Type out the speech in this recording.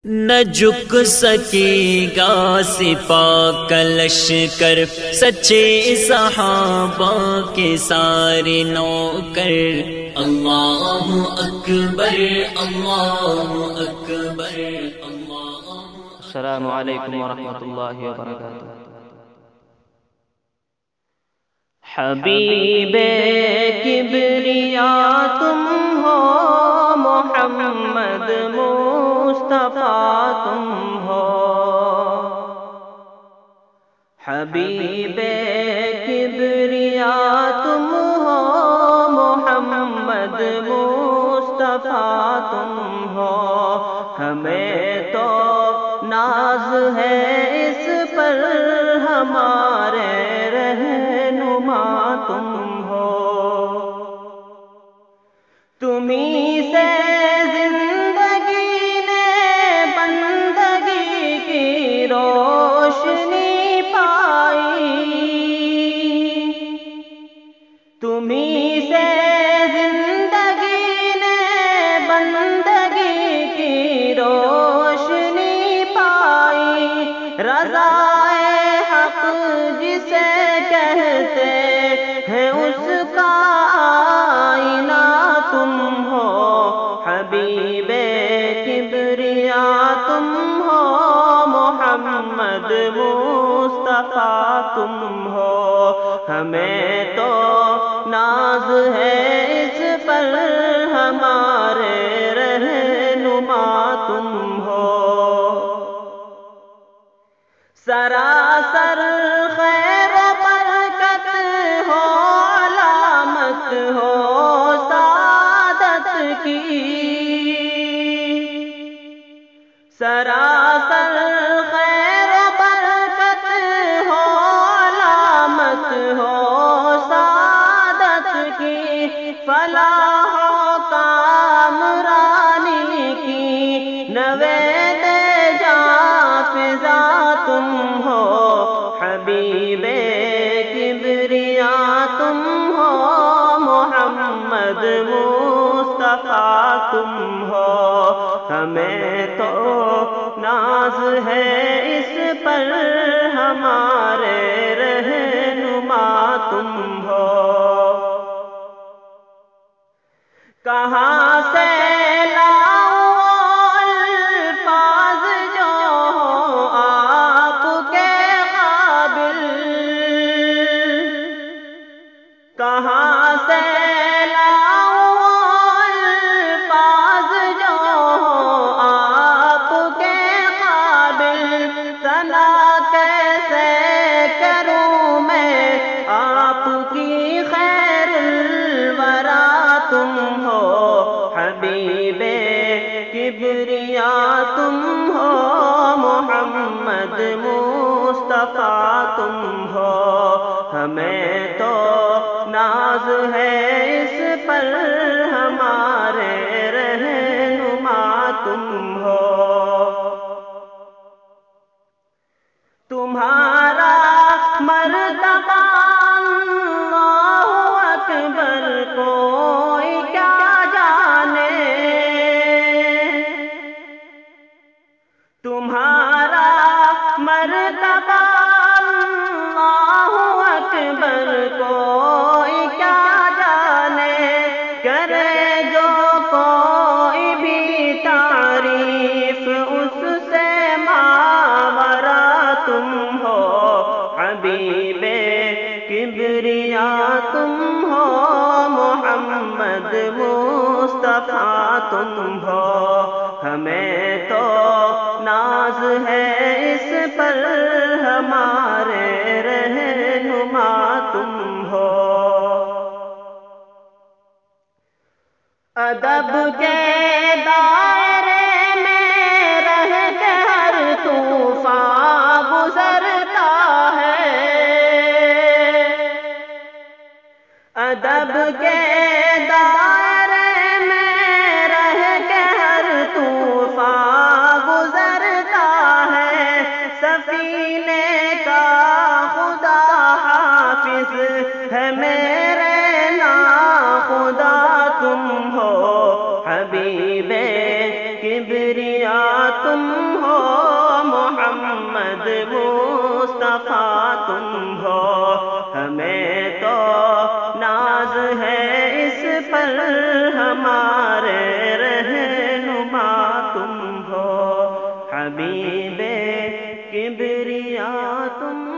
نہ جھک سکے گا سپاہ کا لشکر سچے صحابہ کے سارے نوکر۔ اللہ اکبر اللہ اکبر اللہ۔ السلام علیکم ورحمۃ اللہ وبرکاتہ۔ حبیب کبریا تم ہو، محمد مصطفیٰ تم ہو۔ حبیب کبریا تم ہو، محمد مصطفیٰ تم ہو۔ ہمیں تو ناز ہے اس پر، ہمارے رہنما تم ہو۔ تمہیں سے زندگی نے بندگی کی روشنی پائی، تمہیں سے زندگی نے بندگی کی روشنی پائی۔ رضائے حق جسے کہتے ہیں اس کا آئینہ تم ہو۔ حبیب کبریا تم ہو، محمد مصطفیٰ تم ہو۔ ہمیں تو ناز ہے اس پر، ہمارے رہنما تم ہو۔ سراسر خیر و برکت ہو، علامت ہو سعادت کی۔ سراسر خیر و برکت ہو، علامت ہو سعادت کی۔ فلاح و کامرانی کی نوید جاں فضا تم ہو۔ حبیب کبریا تم ہو، محمد مصطفیٰ تم ہو۔ ہمیں تو ناز ہے اس پر، ہمارے رہنما تم ہو۔ کہاں سے لاؤں الفاظ جو ہوں آپ کے قابل، کہاں سے لاؤں الفاظ جو ہوں آپ کے قابل۔ ثنا کیسے کروں میں آپ کی، خیر الورا تم ہو۔ حبیب کبریا تم ہو، محمد مصطفیٰ تم ہو۔ ہمیں تو ناز ہے اس پر، ہمارے رہنما تم ہو۔ تمہارا مرتبہ اللہ اکبر کوئی کیا جانے، تمہارا مرتبہ اللہ اکبر کوئی کیا جانے۔ کرے جو کوئی بھی تعریف اس سے ماورا تم ہو۔ حبیب کبریا تم ہو، محمد مصطفیٰ تم ہو۔ ہمیں تو ناز ہے اس پر، ہمارے رہنما تم ہو۔ ادب کے دائرے میں رہ کے ہر طوفان گزرتا ہے، ادب کے دائرے میں رہ کے ہر طوفان گزرتا ہے۔ سفینے کا خدا حافظ ہے میرے ناخدا تم ہو۔ حبیب کبریا تم محمد مصطفیٰ تم ہو، ہمیں تو ناز ہے اس پر، ہمارے رہنما تم ہو، حبیب کبریا تم